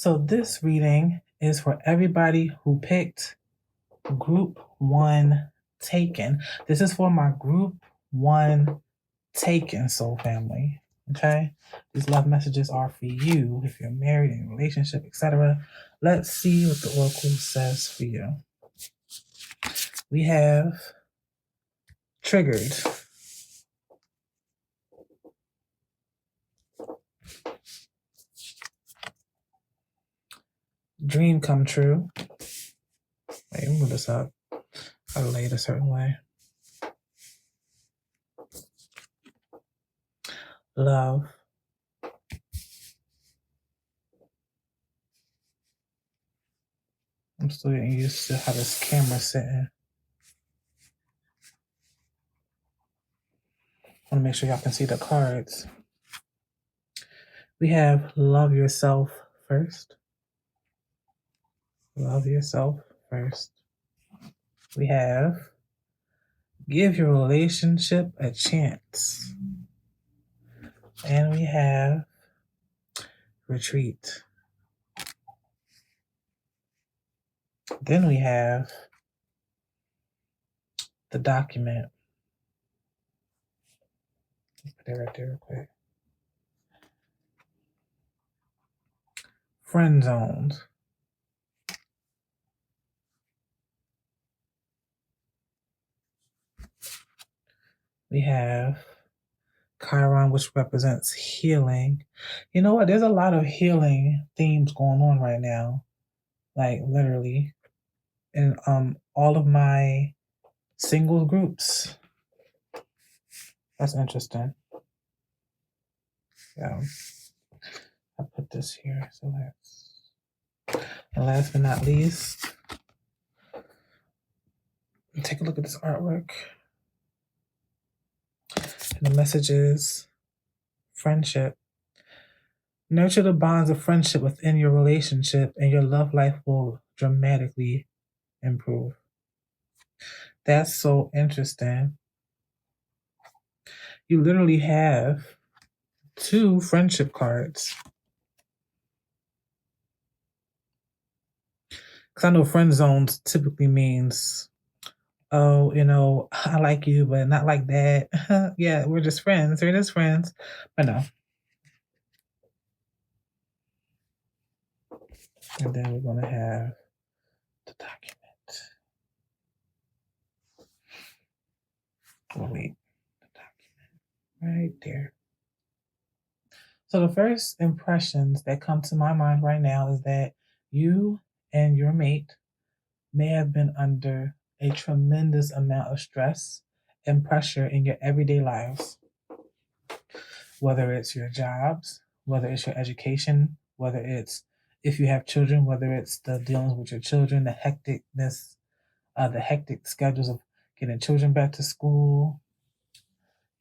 So this reading is for everybody who picked Group 1 Taken. This is for my Group 1 Taken soul family. Okay? These love messages are for you if you're married, in a relationship, etc. Let's see what the oracle says for you. We have triggered. Dream come true. Wait, move this up. I lay it a certain way. Love. I'm still getting used to how this camera's sitting. I want to make sure y'all can see the cards. We have love yourself first. Love yourself first. We have give your relationship a chance. And we have retreat. Then we have the document. Put it right there real quick. Friend zones. We have Chiron, which represents healing. You know what? There's a lot of healing themes going on right now. Like literally. In all of my singles groups. That's interesting. Yeah. I put this here. So that's, and last but not least, take a look at this artwork. And the message is friendship. Nurture the bonds of friendship within your relationship, and your love life will dramatically improve. That's so interesting. You literally have 2 friendship cards. Because I know friend zones typically means, oh, you know, I like you, but not like that. Yeah, we're just friends. We're just friends. But no. And then we're going to have the document. Oh, wait. The document. Right there. So the first impressions that come to my mind right now is that you and your mate may have been under a tremendous amount of stress and pressure in your everyday lives. Whether it's your jobs, whether it's your education, whether it's if you have children, whether it's the dealings with your children, the hecticness, the hectic schedules of getting children back to school,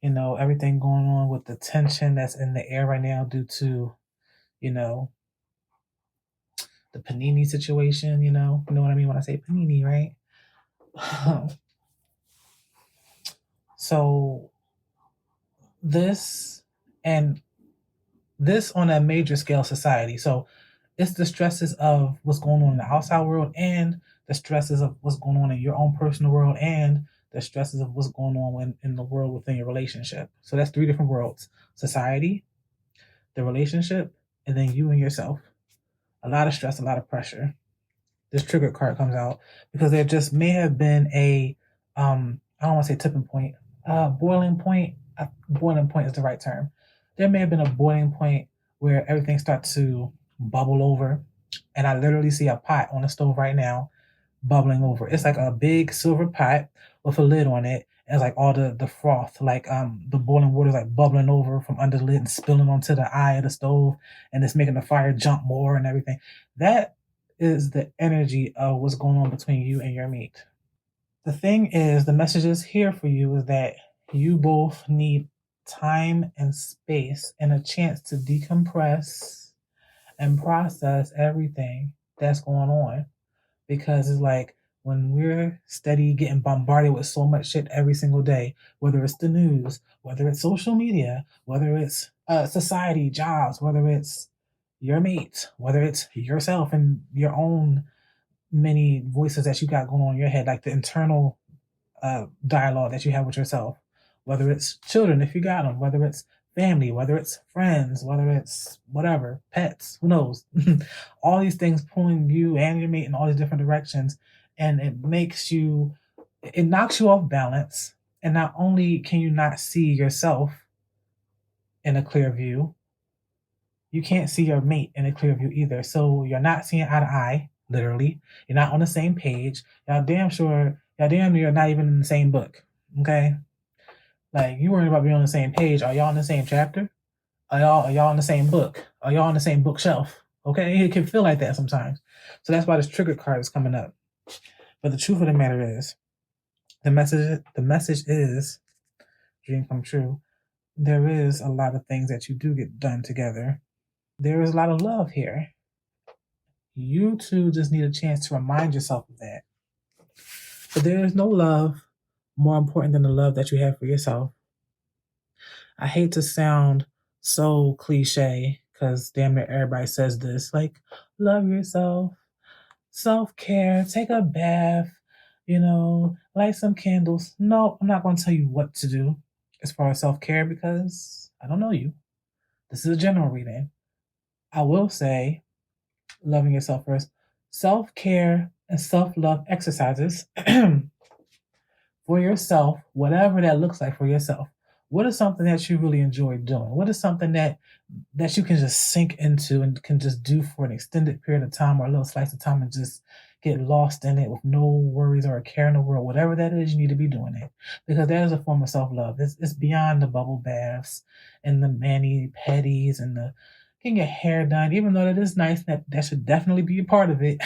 you know, everything going on with the tension that's in the air right now due to, you know, the panini situation, you know what I mean when I say panini, right? So this and this on a major scale society. So it's the stresses of what's going on in the outside world and the stresses of what's going on in your own personal world and the stresses of what's going on in the world within your relationship. So that's 3 different worlds: society, the relationship, and then you and yourself. A lot of stress, a lot of pressure. This trigger card comes out because there just may have been a I don't want to say tipping point, boiling point. Boiling point is the right term. There may have been a boiling point where everything starts to bubble over, and I literally see a pot on the stove right now bubbling over. It's like a big silver pot with a lid on it. And it's like all the froth, like the boiling water is like bubbling over from under the lid and spilling onto the eye of the stove, and it's making the fire jump more and everything. That is the energy of what's going on between you and your mate. The thing is, the messages here for you is that you both need time and space and a chance to decompress and process everything that's going on. Because it's like when we're steady getting bombarded with so much shit every single day, whether it's the news, whether it's social media, whether it's society, jobs, whether it's, your mate, whether it's yourself and your own many voices that you got going on in your head, like the internal dialogue that you have with yourself, whether it's children, if you got them, whether it's family, whether it's friends, whether it's whatever, pets, who knows? All these things pulling you and your mate in all these different directions. And it knocks you off balance. And not only can you not see yourself in a clear view, you can't see your mate in a clear view either. So you're not seeing eye to eye, literally. You're not on the same page. Y'all damn near not even in the same book. Okay? Like you worrying about being on the same page. Are y'all in the same chapter? Are y'all in the same book? Are y'all on the same bookshelf? Okay? It can feel like that sometimes. So that's why this trigger card is coming up. But the truth of the matter is, the message is dream come true. There is a lot of things that you do get done together. There is a lot of love here. You two just need a chance to remind yourself of that. But there is no love more important than the love that you have for yourself. I hate to sound so cliche because damn near everybody says this like, love yourself, self care, take a bath, light some candles. No, I'm not going to tell you what to do as far as self care because I don't know you. This is a general reading. I will say loving yourself first. Self care and self love exercises for yourself, whatever that looks like for yourself. What is something that you really enjoy doing? What is something that you can just sink into and can just do for an extended period of time or a little slice of time and just get lost in it with no worries or a care in the world? Whatever that is, you need to be doing it because that is a form of self love. It's beyond the bubble baths and the mani pedis and the getting your hair done. Even though that is nice, that should definitely be a part of it.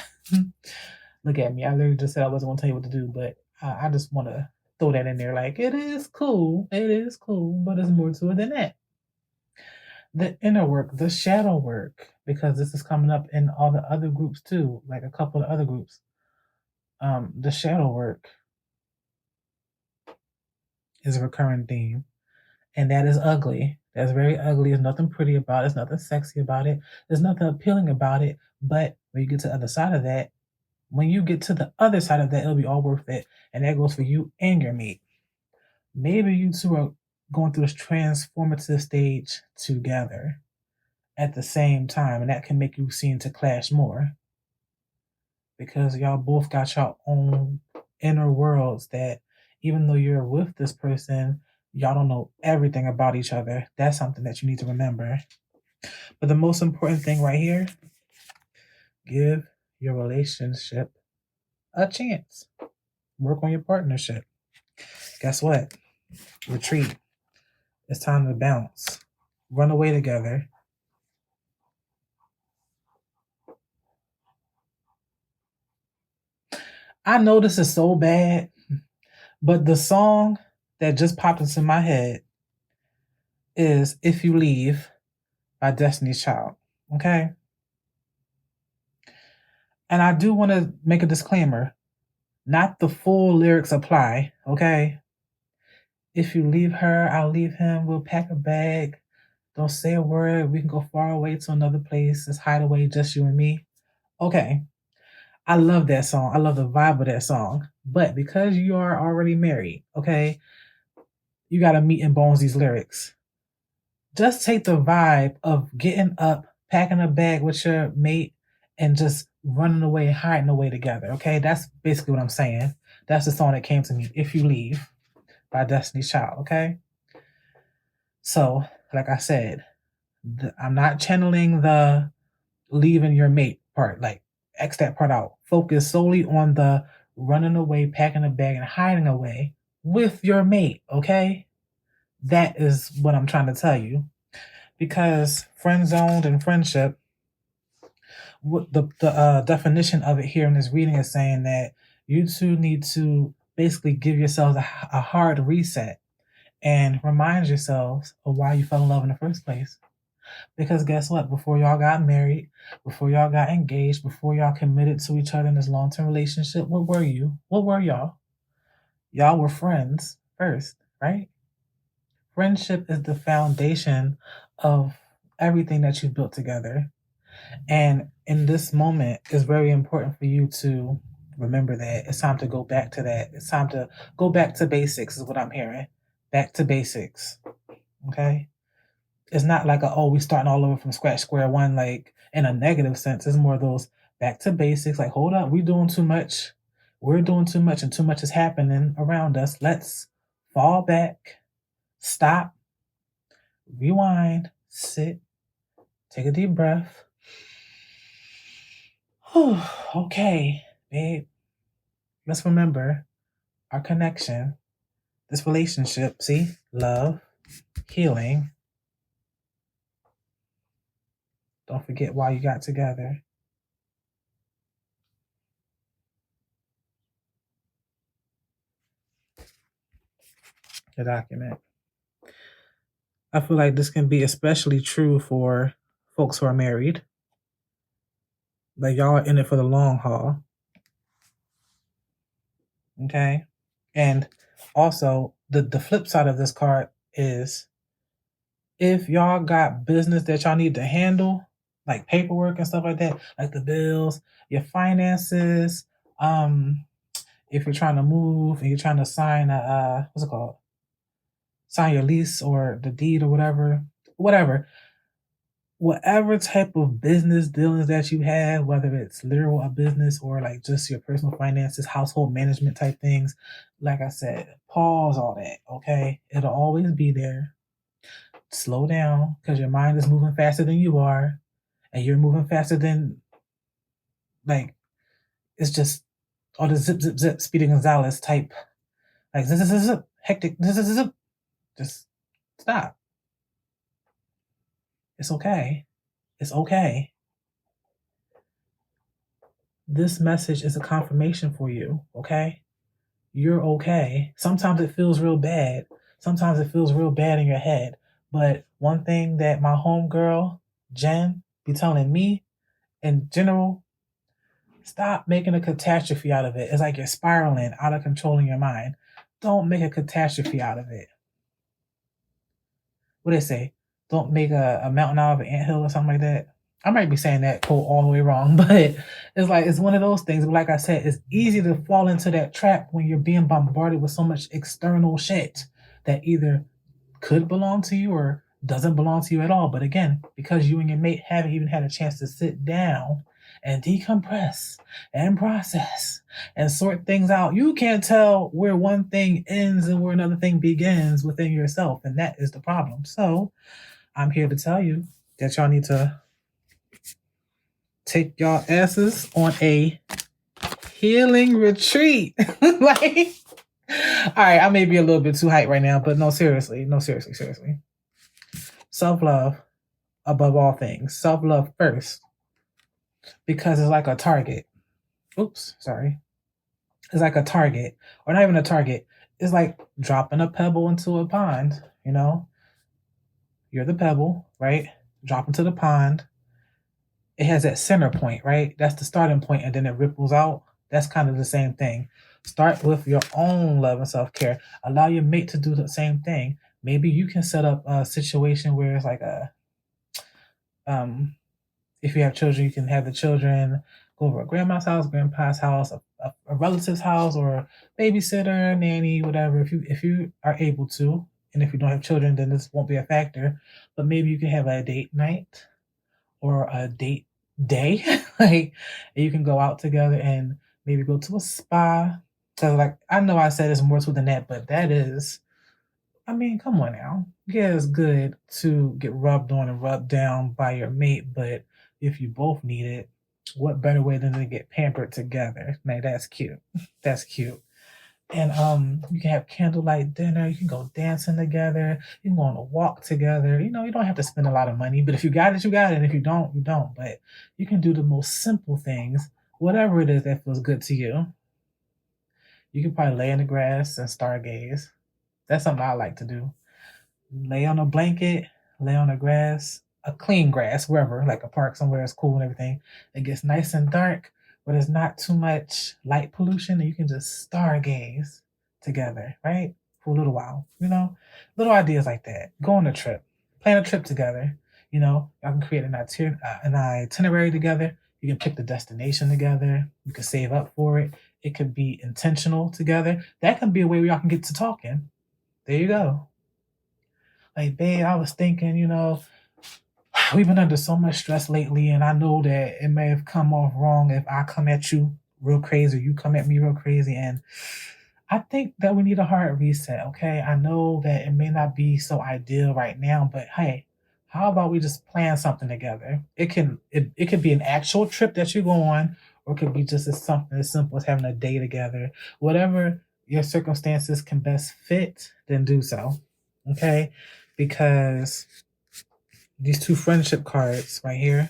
Look at me. I literally just said I wasn't going to tell you what to do, but I just want to throw that in there. Like, it is cool. It is cool, but there's more to it than that. The inner work, the shadow work, because this is coming up in all the other groups too, like a couple of other groups. The shadow work is a recurring theme, and that is ugly. That's very ugly. There's nothing pretty about it. There's nothing sexy about it. There's nothing appealing about it. But when you get to the other side of that, when you get to the other side of that, it'll be all worth it. And that goes for you and your mate. Maybe you two are going through this transformative stage together at the same time, and that can make you seem to clash more because y'all both got your own inner worlds that even though you're with this person, y'all don't know everything about each other. That's something that you need to remember. But the most important thing right here, give your relationship a chance. Work on your partnership. Guess what? Retreat. It's time to bounce. Run away together. I know this is so bad, but the song that just popped into my head is If You Leave by Destiny's Child. Okay? And I do want to make a disclaimer. Not the full lyrics apply, okay? If you leave her, I'll leave him. We'll pack a bag. Don't say a word. We can go far away to another place. It's hideaway, just you and me. Okay. I love that song. I love the vibe of that song. But because you are already married, okay, you got to meat and bones these lyrics. Just take the vibe of getting up, packing a bag with your mate, and just running away and hiding away together. Okay, that's basically what I'm saying. That's the song that came to me. If You Leave by Destiny's Child. Okay, so like I said, I'm not channeling the leaving your mate part. Like X that part out. Focus solely on the running away, packing a bag, and hiding away with your mate. Okay, that is what I'm trying to tell you. Because friend zoned and friendship, what the definition of it here in this reading is saying that you two need to basically give yourselves a hard reset and remind yourselves of why you fell in love in the first place. Because guess what? Before y'all got married, before y'all got engaged, before y'all committed to each other in this long term relationship, what were you? What were y'all? Y'all were friends first, right? Friendship is the foundation of everything that you've built together. And in this moment, it's very important for you to remember that it's time to go back to that. It's time to go back to basics, is what I'm hearing. Back to basics. Okay. It's not like a, oh, we starting all over from scratch, square one, like in a negative sense. It's more of those back to basics, like, hold up, we doing too much. We're doing too much, and too much is happening around us. Let's fall back, stop, rewind, sit, take a deep breath. Okay, babe. Let's remember our connection, this relationship. See, love, healing. Don't forget why you got together. The document. I feel like this can be especially true for folks who are married. Like y'all are in it for the long haul. Okay. And also the flip side of this card is if y'all got business that y'all need to handle, like paperwork and stuff like that, like the bills, your finances, if you're trying to move and you're trying to sign a what's it called? Sign your lease or the deed or whatever type of business dealings that you have, whether it's literal a business or like just your personal finances, household management type things, like I said, pause all that, okay? It'll always be there. Slow down because your mind is moving faster than you are, and you're moving faster than, like, it's just all the zip, zip, zip, Speedy Gonzalez type, like, zip, zip, zip, zip, hectic, zip, zip, zip, zip. Just stop. It's okay. It's okay. This message is a confirmation for you, okay? You're okay. Sometimes it feels real bad. Sometimes it feels real bad in your head. But one thing that my homegirl, Jen, be telling me in general, stop making a catastrophe out of it. It's like you're spiraling out of control in your mind. Don't make a catastrophe out of it. What they say? Don't make a mountain out of an anthill or something like that. I might be saying that quote all the way wrong, but it's like it's one of those things. But like I said, it's easy to fall into that trap when you're being bombarded with so much external shit that either could belong to you or doesn't belong to you at all. But again, because you and your mate haven't even had a chance to sit down and decompress and process and sort things out, you can't tell where one thing ends and where another thing begins within yourself. And that is the problem. So I'm here to tell you that y'all need to take y'all asses on a healing retreat. Like, all right, I may be a little bit too hyped right now, but no, seriously. Self-love above all things. Self-love first. Because it's like a target. Oops, sorry. It's like a target. Or not even a target. It's like dropping a pebble into a pond, you know? You're the pebble, right? Drop into the pond. It has that center point, right? That's the starting point, and then it ripples out. That's kind of the same thing. Start with your own love and self-care. Allow your mate to do the same thing. Maybe you can set up a situation where it's like a if you have children, you can have the children go over to grandma's house, grandpa's house, a relative's house, or babysitter, nanny, whatever. If you are able to, and if you don't have children, then this won't be a factor. But maybe you can have a date night or a date day, like and you can go out together and maybe go to a spa. Cause like I know I said it's more to than that, but that is, I mean, come on now. Yeah, it's good to get rubbed on and rubbed down by your mate, but if you both need it, what better way than to get pampered together? Like that's cute. That's cute. And you can have candlelight dinner, you can go dancing together, you can go on a walk together. You know, you don't have to spend a lot of money, but if you got it, you got it. And if you don't, you don't. But you can do the most simple things, whatever it is that feels good to you. You can probably lay in the grass and stargaze. That's something I like to do. Lay on a blanket, lay on the grass, a clean grass, wherever, like a park somewhere it's cool and everything. It gets nice and dark, but it's not too much light pollution, and you can just stargaze together, right? For a little while, you know? Little ideas like that. Go on a trip. Plan a trip together. Y'all can create an itinerary together. You can pick the destination together. You can save up for it. It could be intentional together. That can be a way where y'all can get to talking. There you go. Like, babe, I was thinking, we've been under so much stress lately, and I know that it may have come off wrong if I come at you real crazy, or you come at me real crazy, and I think that we need a hard reset, okay? I know that it may not be so ideal right now, but hey, how about we just plan something together? It could be an actual trip that you go on, or it could be just something as simple as having a day together. Whatever your circumstances can best fit, then do so. Okay? Because these two friendship cards right here,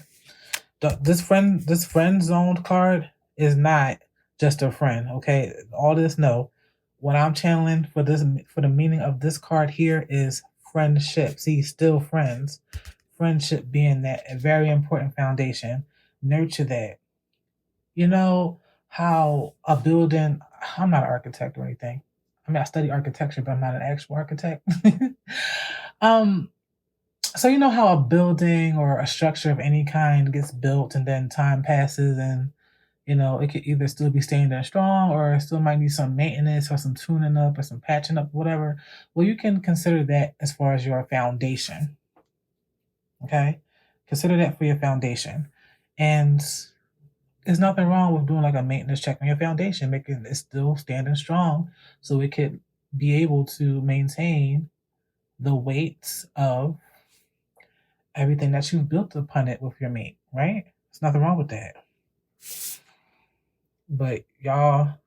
this friend zoned card is not just a friend. Okay, all this, no. What I'm channeling for the meaning of this card here is friendship. See, still friends. Friendship being that a very important foundation. Nurture that. You know how a building. I'm not an architect or anything. I mean, I study architecture, but I'm not an actual architect. um, so you know how a building or a structure of any kind gets built and then time passes and it could either still be staying there strong or it still might need some maintenance or some tuning up or some patching up, whatever. Well, you can consider that as far as your foundation. Okay? Consider that for your foundation. And there's nothing wrong with doing like a maintenance check on your foundation, making it still standing strong so it could be able to maintain the weights of everything that you've built upon it with your mate, right? There's nothing wrong with that. But y'all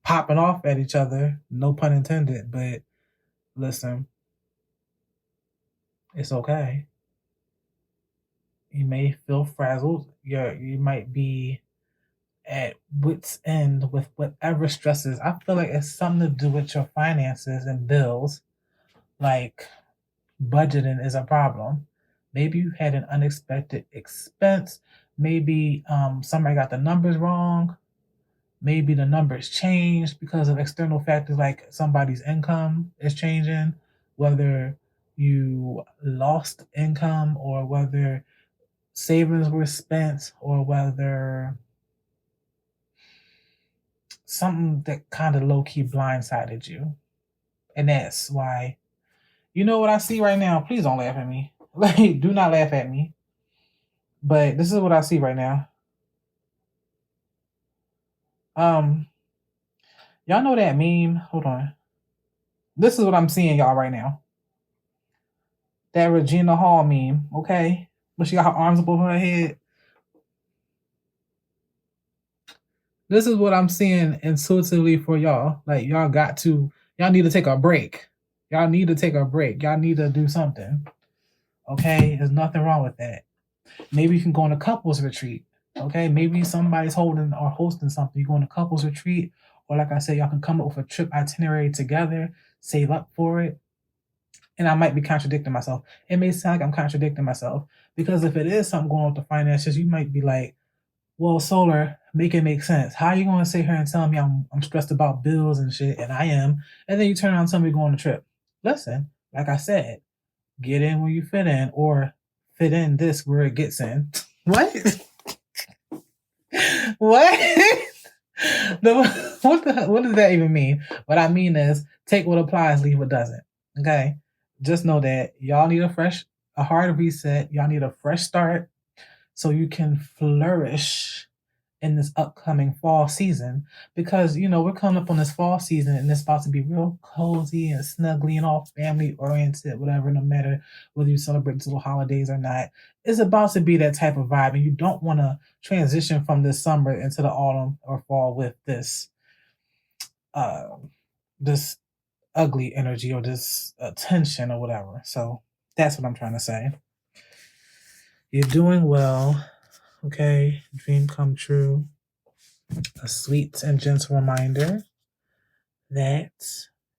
popping off at each other, no pun intended, but listen, it's okay. You may feel frazzled. You might be at wit's end with whatever stresses. I feel like it's something to do with your finances and bills. Like budgeting is a problem. Maybe you had an unexpected expense. Maybe somebody got the numbers wrong. Maybe the numbers changed because of external factors like somebody's income is changing, whether you lost income or whether savings were spent or whether something that kind of low key blindsided you. And that's why, you know what I see right now? Please don't laugh at me. Like, do not laugh at me. But this is what I see right now. Um, y'all know that meme? Hold on. This is what I'm seeing y'all right now. That Regina Hall meme, okay? When she got her arms above her head. This is what I'm seeing intuitively for y'all. Like y'all need to take a break. Y'all need to take a break. Y'all need to do something. Okay? There's nothing wrong with that. Maybe you can go on a couples retreat. Okay? Maybe somebody's holding or hosting something. You go on a couples retreat, or like I said, y'all can come up with a trip itinerary together, save up for it. And I might be contradicting myself. It may sound like I'm contradicting myself because if it is something going on with the finances, you might be like, well, Solar, make it make sense. How are you going to sit here and tell me I'm stressed about bills and shit, and I am, and then you turn around and tell me to go on a trip? Listen, like I said, get in where you fit in, or fit in this where it gets in. What? What? What does that even mean? What I mean is take what applies, leave what doesn't. Okay? Just know that y'all need a hard reset. Y'all need a fresh start so you can flourish in this upcoming fall season because we're coming up on this fall season and it's about to be real cozy and snuggly and all family oriented, whatever, no matter whether you celebrate these little holidays or not. It's about to be that type of vibe, and you don't want to transition from this summer into the autumn or fall with uh this ugly energy or this tension or whatever. So that's what I'm trying to say. You're doing well. Okay, dream come true. A sweet and gentle reminder that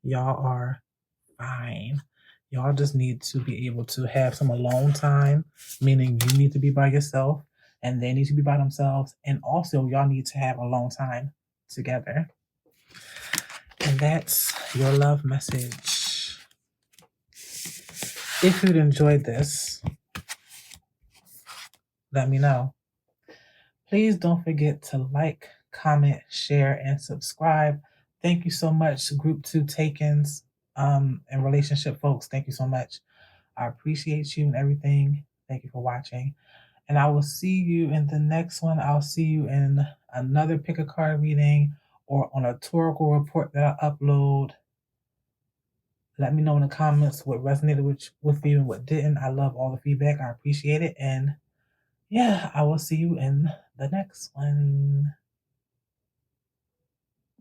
y'all are fine. Y'all just need to be able to have some alone time, meaning you need to be by yourself and they need to be by themselves. And also, y'all need to have alone time together. And that's your love message. If you'd enjoyed this, let me know. Please don't forget to like, comment, share, and subscribe. Thank you so much, Group 2 Takens and relationship folks. Thank you so much. I appreciate you and everything. Thank you for watching. And I will see you in the next one. I'll see you in another pick a card reading or on a Toracle report that I upload. Let me know in the comments what resonated with you and what didn't. I love all the feedback. I appreciate it. And yeah, I will see you in the next one.